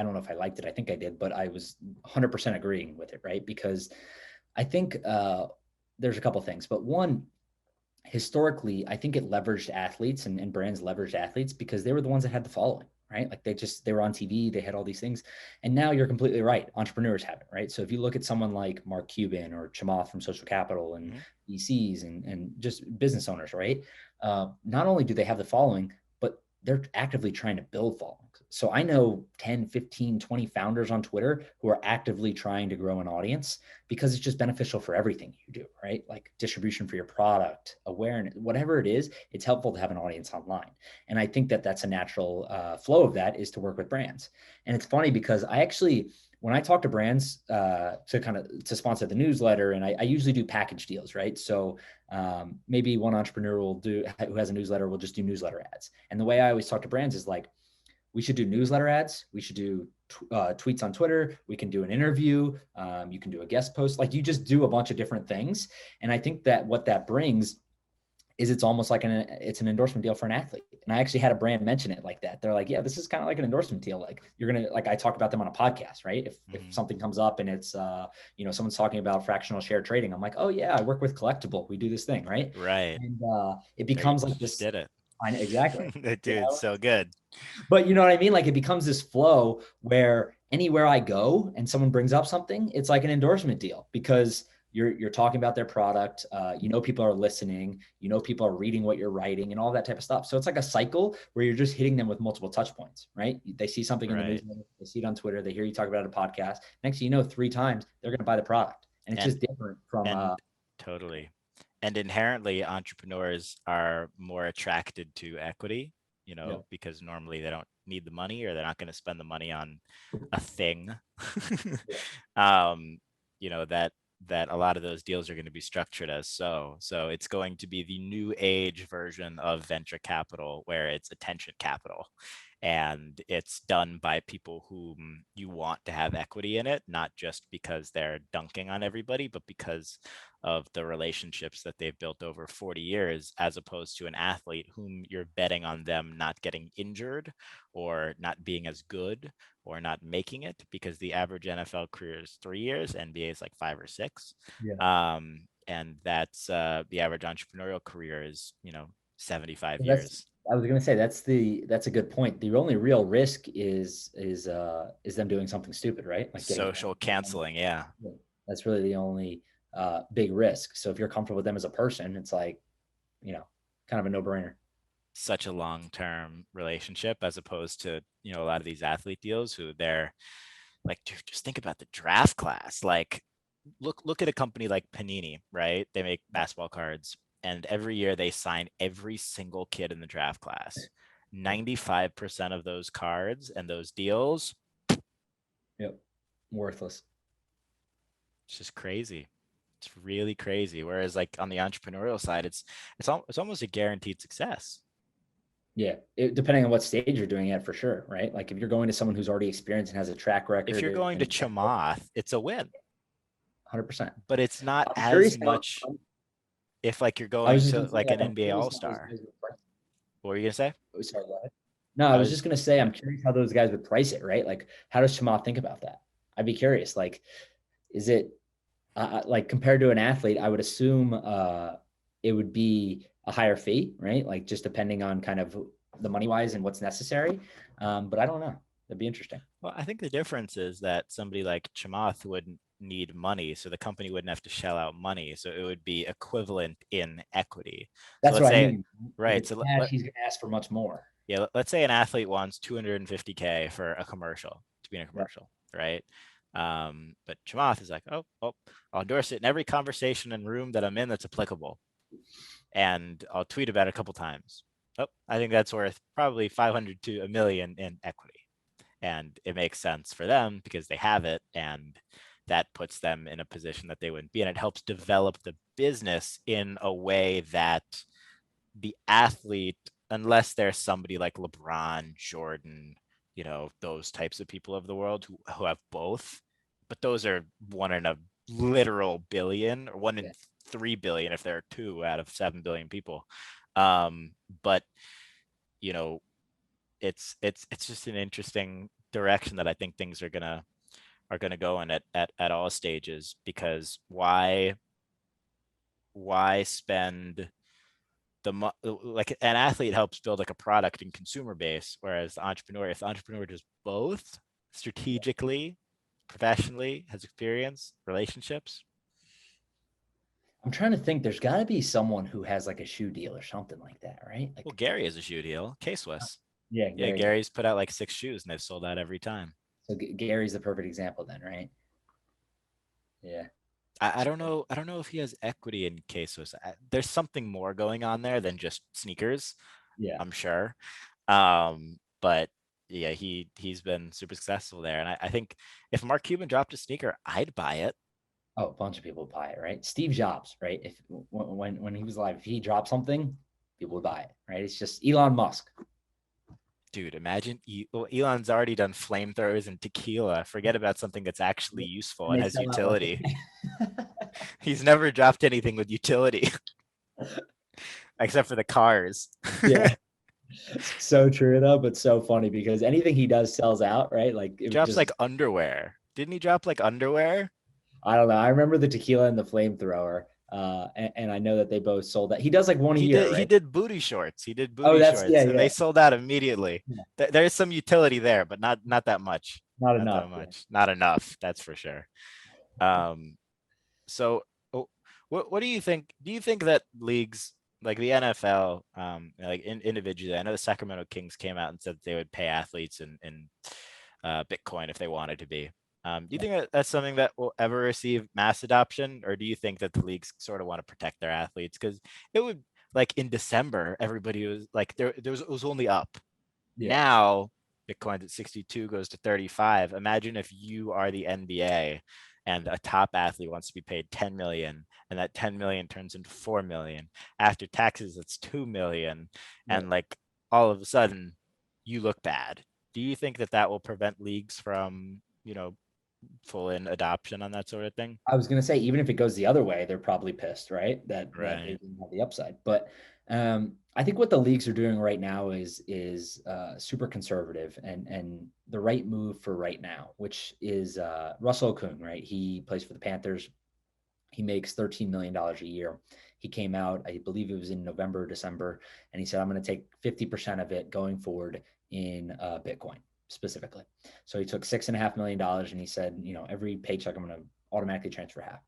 don't know if I liked it, I think I did, but I was 100% agreeing with it, right? Because I think there's a couple things, but one, historically, I think it leveraged athletes and brands leveraged athletes because they were the ones that had the following, right? Like they were on TV, they had all these things. And now you're completely right. Entrepreneurs have it, right? So if you look at someone like Mark Cuban or Chamath from Social Capital and
Mhm.
VCs and just business owners, right? Not only do they have the following, but they're actively trying to build followings. So I know 10, 15, 20 founders on Twitter who are actively trying to grow an audience because it's just beneficial for everything you do, right? Like distribution for your product, awareness, whatever it is, it's helpful to have an audience online. And I think that that's a natural flow of that is to work with brands. And it's funny because when I talk to brands to sponsor the newsletter, and I usually do package deals, right? So maybe one entrepreneur who has a newsletter will just do newsletter ads. And the way I always talk to brands is like, we should do newsletter ads. We should do tweets on Twitter. We can do an interview. You can do a guest post. Like you just do a bunch of different things. And I think that what that brings is it's almost like it's an endorsement deal for an athlete. And I actually had a brand mention it like that. They're like, yeah, this is kind of like an endorsement deal. Like like I talk about them on a podcast, right? If
Mhm.
something comes up and it's, someone's talking about fractional share trading, I'm like, oh yeah, I work with Collectible. We do this thing, right?
Right.
And it
There, you
becomes like
just
this.
did it.
Exactly.
Dude, so good.
But you know what I mean? Like it becomes this flow where anywhere I go and someone brings up something, it's like an endorsement deal because you're talking about their product. You know, people are listening. You know, people are reading what you're writing and all that type of stuff. So it's like a cycle where you're just hitting them with multiple touch points, right? They see something in the news,
Right.
they see it on Twitter, they hear you talk about a podcast. Next thing you know, 3 times they're going to buy the product, and it's
And
just different from.
and totally. And inherently entrepreneurs are more attracted to equity,
Yeah,
because normally they don't need the money, or they're not going to spend the money on a thing.
yeah,
um, that a lot of those deals are going to be structured as so it's going to be the new age version of venture capital, where it's attention capital, and it's done by people whom you want to have equity in it, not just because they're dunking on everybody, but because of the relationships that they've built over 40 years, as opposed to an athlete whom you're betting on them not getting injured, or not being as good, or not making it, because the average NFL career is 3 years, NBA is like 5 or 6.
yeah.
And that's the average entrepreneurial career is 75
So that's.
years.
I was gonna say that's a good point. The only real risk is them doing something stupid, right? Like getting.
Social canceling, yeah.
That's really the only big risk. So if you're comfortable with them as a person, it's like, you know, kind of a no brainer.
Such a long-term relationship, as opposed to a lot of these athlete deals who they're like, dude, just think about the draft class. Like, look at a company like Panini, right? They make basketball cards, and every year they sign every single kid in the draft class. 95% of those cards and those deals,
Yep. Worthless.
it's just crazy. It's really crazy. Whereas like on the entrepreneurial side, it's almost a guaranteed success.
Yeah. Depending on what stage you're doing it, for sure. Right. Like if you're going to someone who's already experienced and has a track
If
record
you're going to
and example,
Chamath, it's a win,
100%.
but it's not
I'm
as
curious how,
much if like you're
I
going
was just
to
going to say,
like
like,
an
I'm
NBA
curious how those
All-Star.
guys would price.
What were you gonna say?
Oh, sorry, go ahead. No, I
I
was just
was
going to say, I'm curious how those guys would price it, right? Like, how does Shema think about that? I'd be curious. Like, is it like compared to an athlete? I would assume it would be a higher fee, right? Like, just depending on kind of the money wise and what's necessary. But I don't know. That'd be interesting.
Well, I think the difference is that somebody like Chamath wouldn't need money, so the company wouldn't have to shell out money, so it would be equivalent in equity. So
That's
let's
what I
say,
mean. If
right?
it's
So
cash, he's going to ask for much more.
yeah, let's say an athlete wants 250K for a commercial, to be in a
Yeah.
commercial, right? But Chamath is like, oh, well, I'll endorse it in every conversation and room that I'm in that's applicable, and I'll tweet about it a couple times. Oh, I think that's worth probably 500 to a million in equity, and it makes sense for them because they have it, and that puts them in a position that they wouldn't be, and it helps develop the business in a way that the athlete, unless there's somebody like LeBron, Jordan, those types of people of the world who have both, but those are one in a literal billion, or one in
Yeah.
3 billion if there are 2 out of 7 billion people. But you know, it's just an interesting direction that I think things are gonna go in at all stages, because why spend like an athlete helps build like a product and consumer base, whereas if the entrepreneur does both strategically, professionally, has experience, relationships.
I'm trying to think. There's got to be someone who has like a shoe deal or something like that, right?
Well,
Like,
Gary has a shoe deal, K-Swiss.
yeah,
Yeah,
Gary does.
Gary's put out like 6 shoes and they've sold out every time.
So Gary's the perfect example then, right? Yeah.
I don't know if he has equity in K-Swiss. There's something more going on there than just sneakers,
Yeah.
I'm sure. But yeah, he's been super successful there. And I think if Mark Cuban dropped a sneaker, I'd buy it.
Oh, a bunch of people buy it, right? Steve Jobs, right? If when he was alive, if he dropped something, people would buy it, right? It's just Elon Musk.
Dude, imagine well, Elon's already done flamethrowers and tequila. Forget about something that's actually useful
And
and
they
has
sell out like
utility. He's never dropped anything with utility except for the cars.
yeah. So true though, but so funny because anything he does sells out, right? Like
He
it
drops
just
like underwear. Didn't he drop like underwear?
I don't know. I remember the tequila and the flamethrower. And I know that they both sold that. He does like one a
He
year,
did he
right?
did booty shorts. He did
Oh,
booty
that's yeah,
shorts and
yeah.
they sold out immediately.
Yeah.
There's some utility there, but not that much.
Not
Not
enough.
that
Yeah.
much. Not enough, that's for sure. Um so What do you think? Do you think that leagues like the NFL, like individually, I know the Sacramento Kings came out and said they would pay athletes in Bitcoin if they wanted to be. Do you think that that's something that will ever receive mass adoption, or do you think that the leagues sort of want to protect their athletes? Because it would, like in December, everybody was like there was it was only up.
Yeah.
Now Bitcoin's at 62, goes to 35. Imagine if you are the NBA and a top athlete wants to be paid 10 million and that 10 million turns into 4 million. After taxes, it's 2 million.
Yeah.
And like all of a sudden you look bad. Do you think that that will prevent leagues from, full in adoption on that sort of thing?
I was gonna say, even if it goes the other way, they're probably pissed, right? That they
Right.
didn't have the upside. But I think what the leagues are doing right now is super conservative and the right move for right now, which is Russell Okung, right? He plays for the Panthers. He makes $13 million a year. He came out, I believe it was in November or December, and he said, "I'm going to take 50% of it going forward in Bitcoin specifically." So he took $6.5 million and he said, every paycheck I'm going to automatically transfer half.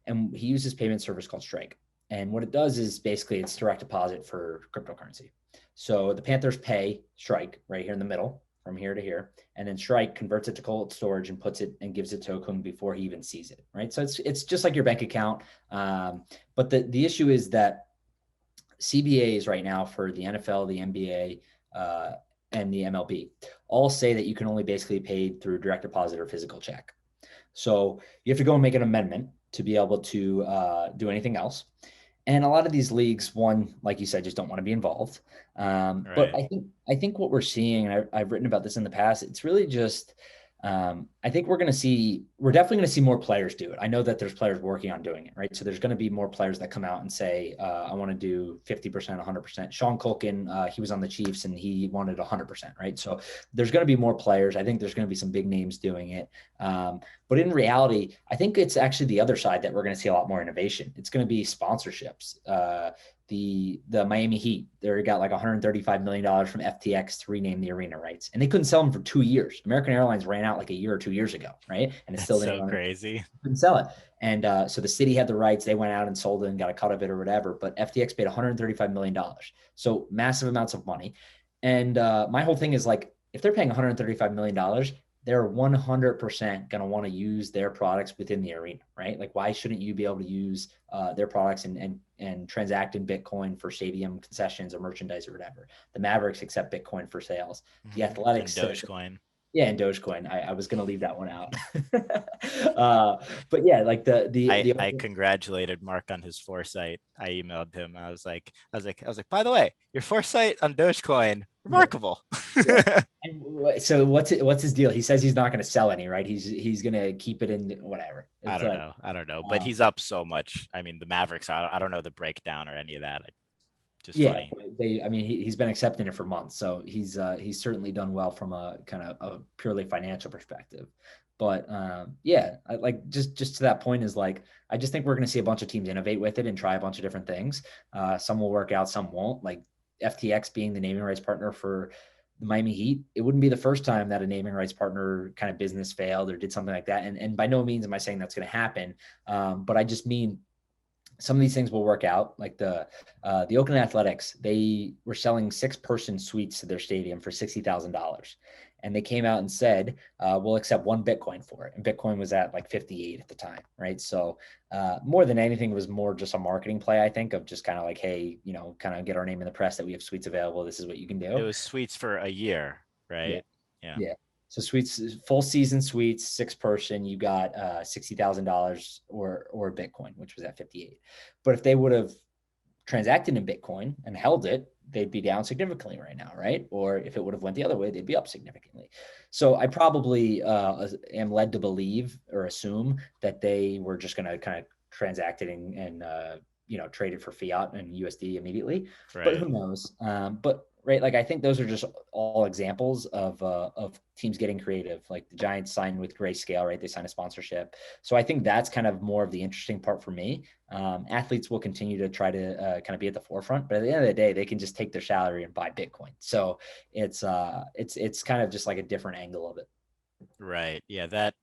And he uses payment service called Strike. And what it does is basically it's direct deposit for cryptocurrency. So the Panthers pay Strike right here in the middle from here to here, and then Strike converts it to cold storage and puts it and gives it to Okung before he even sees it, right? So it's just like your bank account. But the issue is that CBAs right now for the NFL, the NBA, and the MLB all say that you can only basically pay through direct deposit or physical check. So you have to go and make an amendment to be able to do anything else. And a lot of these leagues, one, like you said, just don't want to be involved. But
Right.
I think what we're seeing, and I've written about this in the past, it's really just I think we're definitely going to see more players do it. I know that there's players working on doing it, right? So there's going to be more players that come out and say, I want to do 50%, 100%. Sean Culkin, he was on the Chiefs and he wanted 100%, right? So there's going to be more players. I think there's going to be some big names doing it. But in reality, I think it's actually the other side that we're going to see a lot more innovation. It's going to be sponsorships. The Miami Heat, they got like $135 million from FTX to rename the arena rights, and they couldn't sell them for 2 years. American Airlines ran out like a year or 2 years ago, right? And it's
That's
still
so crazy.
couldn't sell it. And so the city had the rights. They went out and sold it and got a cut of it or whatever. But FTX paid $135 million, so massive amounts of money. And my whole thing is like, if they're paying $135 million, they're 100% going to want to use their products within the arena, right? Like, why shouldn't you be able to use their products and transact in Bitcoin for stadium concessions or merchandise or whatever? The Mavericks accept Bitcoin for sales. The
And
Athletics,
Dogecoin.
yeah, and Dogecoin. I was going to leave that one out. But yeah, like
I congratulated Mark on his foresight. I emailed him. I was like, by the way, your foresight on Dogecoin,
yeah,
remarkable.
yeah. And so what's his deal? He says he's not going to sell any, right? He's going to keep it in whatever.
I
It's
don't
like,
know. I don't know. But
uh,
he's up so much. I mean, the Mavericks, I don't know the breakdown or any of that. Just
yeah,
funny.
I mean, he's been accepting it for months, so he's certainly done well from a kind of a purely financial perspective. But yeah, like just to that point is like I just think we're going to see a bunch of teams innovate with it and try a bunch of different things. Some will work out, some won't. Like FTX being the naming rights partner for the Miami Heat, it wouldn't be the first time that a naming rights partner kind of business failed or did something like that. And by no means am I saying that's going to happen, but I just mean some of these things will work out. Like the Oakland Athletics, they were selling 6-person suites to their stadium for $60,000, and they came out and said, "We'll accept one Bitcoin for it." And Bitcoin was at like 58 at the time, right? So more than anything, it was more just a marketing play, I think, of just kind of like, hey, kind of get our name in the press that we have suites available. This is what you can
It
do.
was sweets for a year,
Yeah.
right? Yeah.
Yeah. So suites, full season suites, 6-person, you got $60,000 or Bitcoin, which was at 58. But if they would have transacted in Bitcoin and held it, they'd be down significantly right now, right? Or if it would have went the other way, they'd be up significantly. So I probably am led to believe or assume that they were just going to kind of transact it and trade it for fiat and USD immediately. But
Right.
who knows? But right, like I think those are just all examples of teams getting creative. Like the Giants signed with Grayscale, right? They signed a sponsorship. So I think that's kind of more of the interesting part for me. Athletes will continue to try to kind of be at the forefront, but at the end of the day, they can just take their salary and buy Bitcoin. So it's kind of just like a different angle of it.
Right. Yeah. That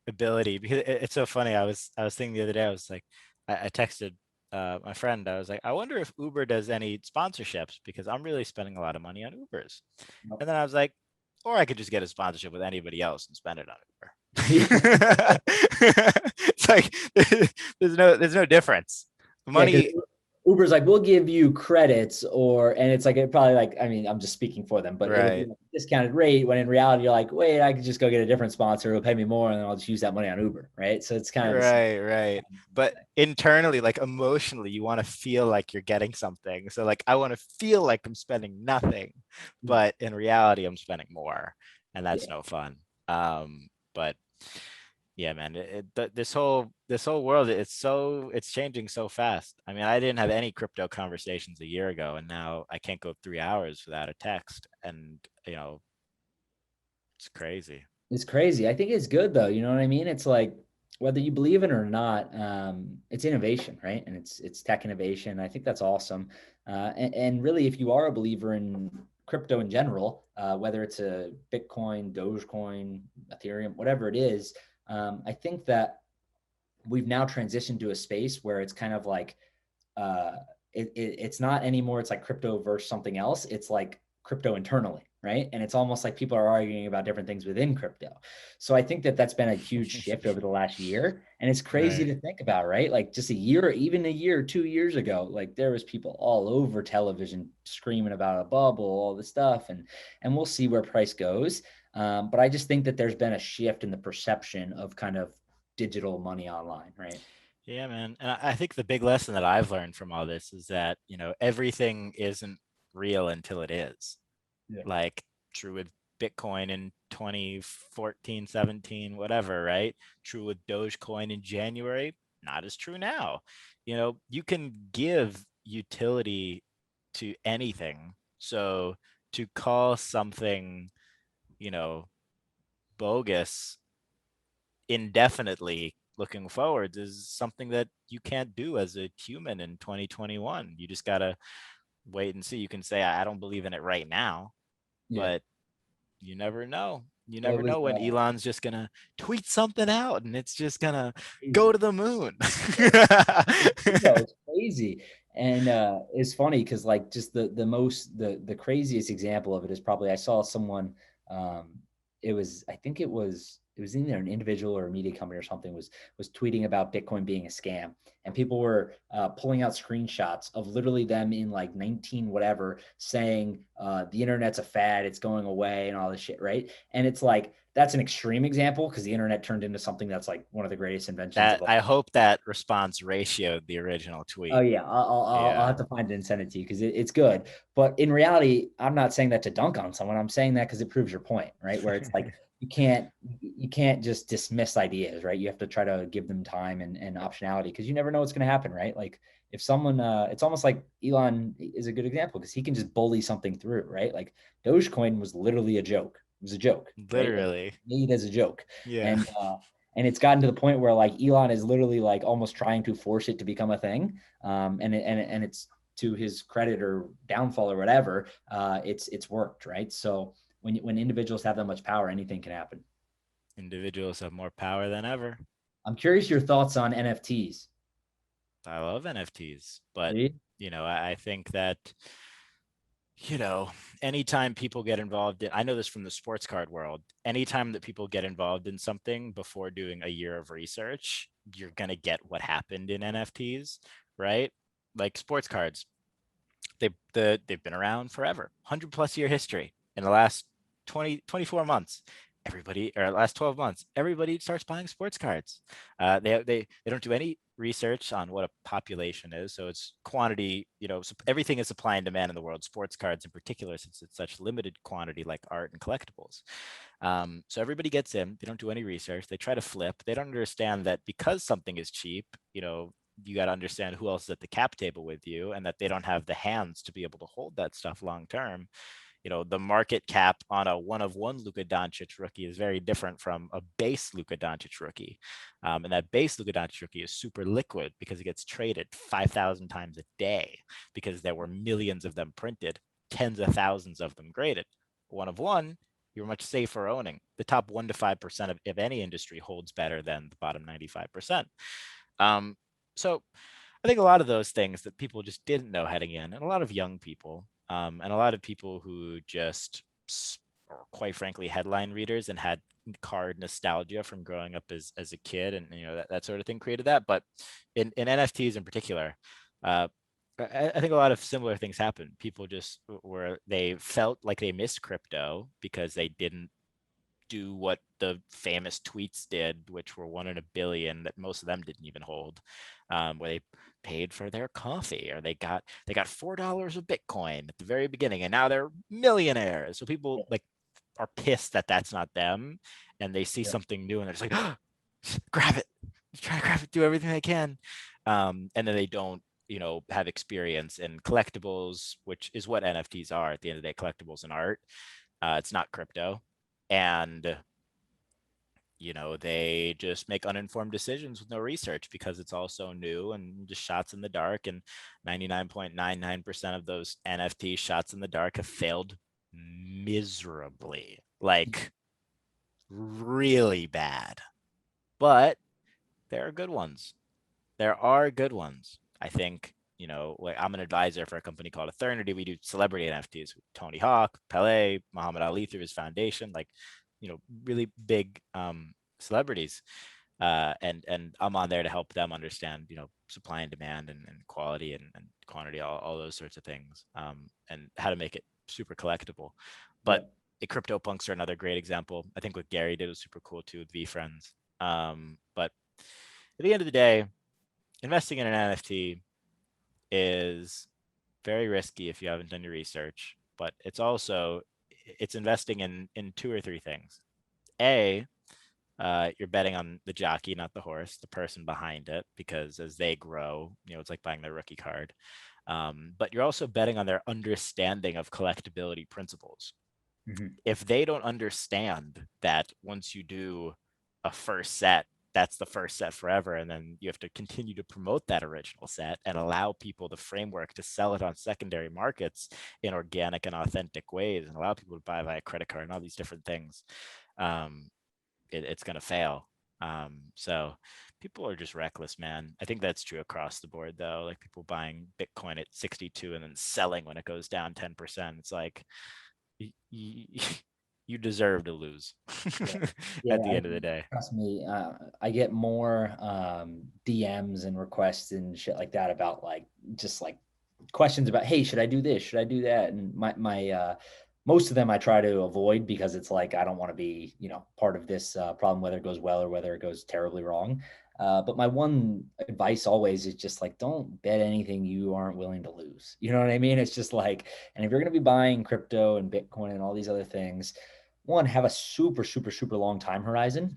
ability, because it's so funny. I was thinking the other day, I was like, I texted my friend. I was like, I wonder if Uber does any sponsorships because I'm really spending a lot of money on Ubers. And then I was like, or I could just get a sponsorship with anybody else and spend it on Uber.
Yeah,
It's like there's no difference.
yeah, because
Money,
Uber's like, we'll give you credits, or and it's like it probably like I mean I'm just speaking for them, but it'll be
right?
like a discounted rate when in reality you're like, wait, I could just go get a different sponsor, it'll pay me more, and then I'll just use that money on Uber, right? So it's kind of the same,
Right, right.
kind of the same
But
thing.
internally, like emotionally, you want to feel like you're getting something. So like I want to feel like I'm spending nothing,
Yeah,
but in reality, I'm spending more, and that's
yeah,
no fun. But yeah, man, this whole world, it's changing so fast. I mean, I didn't have any crypto conversations a year ago, and now I can't go 3 hours without a text, and it's crazy.
it's crazy. I think it's good though. You know what I mean? It's like whether you believe it or not, it's innovation, right? And it's tech innovation. I think that's awesome. And really, if you are a believer in crypto in general, whether it's a Bitcoin, Dogecoin, Ethereum, whatever it is, I think that we've now transitioned to a space where it's kind of like uh, it's not anymore. It's like crypto versus something else. It's like crypto internally, right? And it's almost like people are arguing about different things within crypto. So I think that that's been a huge shift over the last year, and it's crazy
Right.
to think about, right? Like just a year, even a year, 2 years ago, like there was people all over television screaming about a bubble, all this stuff, and we'll see where price goes. But I just think that there's been a shift in the perception of kind of digital money online, right?
Yeah, man. And I think the big lesson that I've learned from all this is that, everything isn't real until it is.
Yeah.
Like true with Bitcoin in 2014, 17, whatever, right? True with Dogecoin in January, not as true now. You can give utility to anything. So to call something, you know, bogus indefinitely looking forward is something that you can't do as a human in 2021. You just got to wait and see. You can say, I don't believe in it right now,
Yeah.
but you never know. You
It
never
was
know when Elon's just going to tweet something out and it's just going to go
crazy.
to the moon.
No, it's crazy. And it's funny because like just the craziest example of it is probably I saw someone um it was I think it was either an individual or a media company or something was tweeting about Bitcoin being a scam, and people were pulling out screenshots of literally them in like 19 whatever saying the internet's a fad, it's going away and all this shit, right? And it's like that's an extreme example because the internet turned into something that's like one of the greatest inventions
That
of all.
I hope that response ratioed the original
Oh
tweet.
yeah, I'll
Yeah,
have to find it and send it to you because it's good. But in reality, I'm not saying that to dunk on someone. I'm saying that because it proves your point, right? Where it's like you can't just dismiss ideas, right? You have to try to give them time and optionality because you never know what's going to happen, right? Like if someone, it's almost like Elon is a good example because he can just bully something through, right? Like Dogecoin was literally a joke. It was a joke, right? Like
literally.
made as a joke,
Yeah.
and it's gotten to the point where like Elon is literally like almost trying to force it to become a thing, and it's to his credit or downfall or whatever, it's worked, right? So when individuals have that much power, anything can happen.
Individuals have more power than ever.
I'm curious your thoughts on NFTs.
I love NFTs, but
See?
I think that you know, anytime people get involved in, I know this from the sports card world, anytime that people get involved in something before doing a year of research, you're going to get what happened in NFTs, right? Like sports cards, they've been around forever, 100 plus year history. In the last 24 months, everybody, or last 12 months, everybody starts buying sports cards. They don't do any research on what a population is, so it's quantity. So everything is supply and demand in the world. Sports cards, in particular, since it's such limited quantity, like art and collectibles. So everybody gets in. They don't do any research. They try to flip. They don't understand that because something is cheap, you got to understand who else is at the cap table with you and that they don't have the hands to be able to hold that stuff long term. The market cap on a one of one Luka Doncic rookie is very different from a base Luka Doncic rookie. And that base Luka Doncic rookie is super liquid because it gets traded 5,000 times a day because there were millions of them printed, tens of thousands of them graded. One of one, you're much safer owning. The top 1 to 5% of any industry holds better than the bottom 95%. Um, So I think a lot of those things that people just didn't know heading in, and a lot of young people, and a lot of people who just, or quite frankly, headline readers and had card nostalgia from growing up as a kid, and that sort of thing created that. But in NFTs in particular, uh, I think a lot of similar things happened. People just were they felt like they missed crypto because they didn't do what the famous tweets did, which were 1 in a billion that most of them didn't even hold, where they paid for their coffee or they got $4 of Bitcoin at the very beginning, and now they're millionaires. So people like are pissed that that's not them, and they see
Yeah.
something new and they're just like, oh, grab it, try to grab it, do everything they can, and then they don't have experience in collectibles, which is what NFTs are at the end of the day, collectibles and art. It's not crypto. And they just make uninformed decisions with no research because it's all so new and just shots in the dark. And 99.99% of those NFT shots in the dark have failed miserably, like really bad. But there are good ones. There are good ones. I think, like I'm an advisor for a company called Eternity. We do celebrity NFTs with Tony Hawk, Pele, Muhammad Ali through his foundation, like, really big celebrities. And I'm on there to help them understand, supply and demand and quality and quantity, all those sorts of things, and how to make it super collectible. But
Yeah.
the crypto punks are another great example. I think what Gary did was super cool too with V Friends. But at the end of the day, investing in an NFT is very risky if you haven't done your research, but it's investing in two or three things. A, you're betting on the jockey, not the horse, the person behind it, because as they grow, it's like buying their rookie card. But you're also betting on their understanding of collectability principles.
Mhm.
If they don't understand that once you do a first set, that's the first set forever, and then you have to continue to promote that original set and allow people the framework to sell it on secondary markets in organic and authentic ways, and allow people to buy via credit card and all these different things, um, it's going to fail. So people are just reckless, man. I think that's true across the board, though. Like people buying Bitcoin at 62 and then selling when it goes down 10%. It's like, you deserve to lose
Yeah.
at
Yeah,
the end of the day.
trust me, I get more DMs and requests and shit like that about like just like questions about, hey, should I do this? Should I do that? And my most of them I try to avoid because it's like I don't want to be, part of this problem, whether it goes well or whether it goes terribly wrong. But my one advice always is just like, don't bet anything you aren't willing to lose. You know what I mean? It's just like, and if you're going to be buying crypto and Bitcoin and all these other things, one, have a super, super, super long time horizon,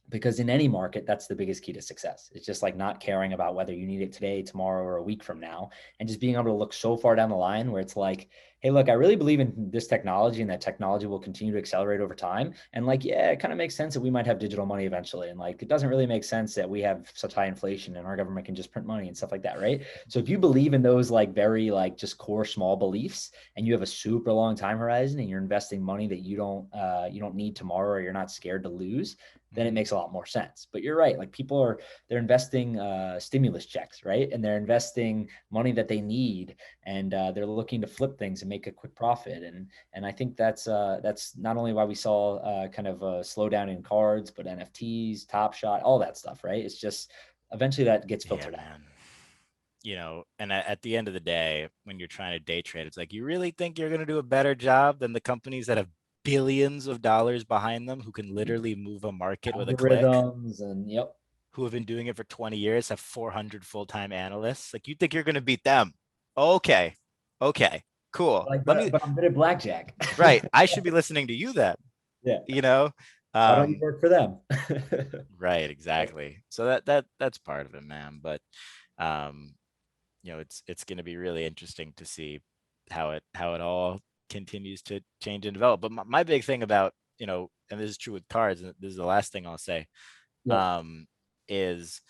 because in any market, that's the biggest key to success. It's just like not caring about whether you need it today, tomorrow, or a week from now, and just being able to look so far down the line where it's like, hey, look, I really believe in this technology and that technology will continue to accelerate over time. And like, yeah, it kind of makes sense that we might have digital money eventually. And like, it doesn't really make sense that we have such high inflation and our government can just print money and stuff like that, right? So if you believe in those like very like just core small beliefs, and you have a super long time horizon and you're investing money that you don't need tomorrow, or you're not scared to lose, then it
Mm-hmm.
makes a lot more sense. But you're right. Like they're investing stimulus checks, right? And they're investing money that they need, and they're looking to flip things and make a quick profit. And I think that's not only why we saw kind of a slowdown in cards, but NFTs, Top Shot, all that stuff, right? It's just eventually that gets
Yeah,
filtered out.
man. And at the end of the day, when you're trying to day trade, it's like, you really think you're going to do a better job than the companies that have billions of dollars behind them, who can literally move a market with a click,
Algorithms and yep.
who have been doing it for 20 years, have 400 full-time analysts? Like, you think you're going to beat them? Okay. Okay. Cool.
Like,
Let me,
but I'm good at blackjack.
right. I should be listening to you then,
Yeah.
you know?
Why don't you
Um,
work for them?
right, exactly. So that's part of it, man. But um, it's going to be really interesting to see how it all continues to change and develop. But my big thing about, and this is true with cards, and this is the last thing I'll say,
Yeah.
um, is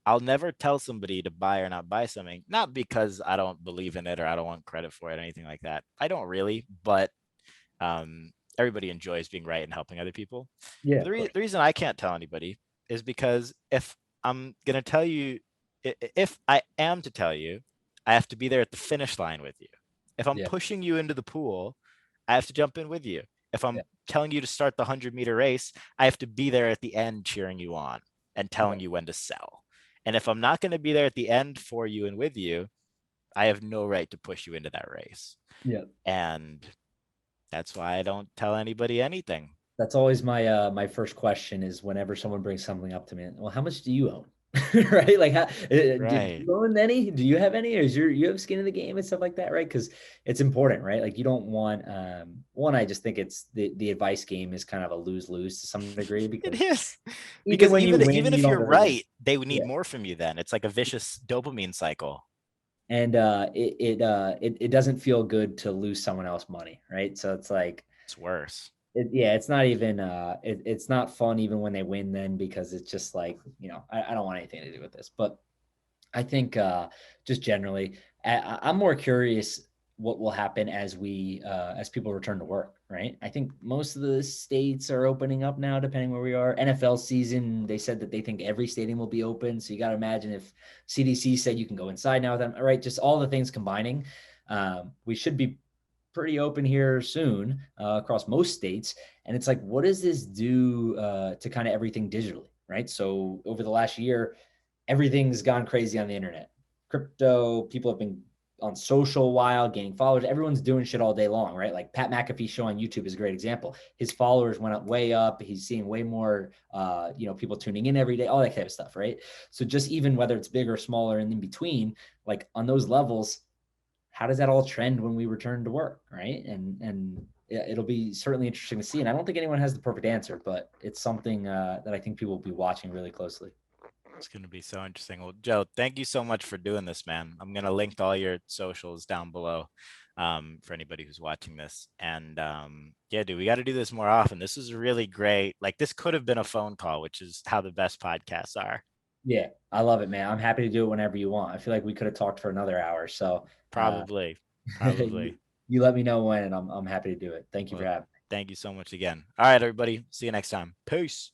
I'll never tell somebody to buy or not buy something, not because I don't believe in it or I don't want credit for it, anything like that. I don't really, but um, everybody enjoys being right and helping other people.
Yeah,
But
of course.
the reason I can't tell anybody is because if I'm gonna tell you, if I am to tell you, I have to be there at the finish line with you. If I'm
Yeah.
pushing you into the pool, I have to jump in with you. If
Yeah.
I'm telling you to start the 100-meter race, I have to be there at the end cheering you on and telling
Right.
you when to sell. And if I'm not going to be there at the end for you and with you, I have no right to push you into that race.
Yeah.
And that's why I don't tell anybody anything.
That's always my first question is whenever someone brings something up to me. Well, how much do you own? Right? Like, do
Right.
you own any? Do you have any? Or is you have skin in the game and stuff like that? Right? Because it's important, right? Like, you don't want one. I just think it's the advice game is kind of a lose lose to some degree
It
because
is.
even
Because
when you
even
win, you
if
don't
you're
really win.
right, they would need
Yeah.
more from you then. It's like a vicious dopamine cycle.
And it doesn't feel good to lose someone else money, right? So it's like
It's worse.
yeah, it's not even it's not fun even when they win then because it's just like, I don't want anything to do with this. But I think just generally, I'm more curious what will happen as people return to work, right? I think most of the states are opening up now, depending where we are. NFL season, they said that they think every stadium will be open. So you got to imagine if CDC said you can go inside now with them, right? Just all the things combining. We should be pretty open here soon across most states. And it's like, what does this do to kind of everything digitally, right? So over the last year, everything's gone crazy on the internet. Crypto, people have been on social while gaining followers. Everyone's doing shit all day long, right? Like Pat McAfee's show on YouTube is a great example. His followers went up way up. He's seeing way more, people tuning in every day, all that kind of stuff, right? So just even whether it's big or smaller and in between, like on those levels, how does that all trend when we return to work, right? And it'll be certainly interesting to see. And I don't think anyone has the perfect answer, but it's something that I think people will be watching really closely.
It's going to be so interesting. Well, Joe, thank you so much for doing this, man. I'm going to link all your socials down below for anybody who's watching this. And yeah, dude, we got to do this more often. This is really great. Like, this could have been a phone call, which is how the best podcasts are.
Yeah, I love it, man. I'm happy to do it whenever you want. I feel like we could have talked for another hour. So
Probably.
you,
Probably.
you let me know when, and I'm happy to do it. Thank you for
Well,
having me.
thank you so much again. All right, everybody. See you next time. Peace.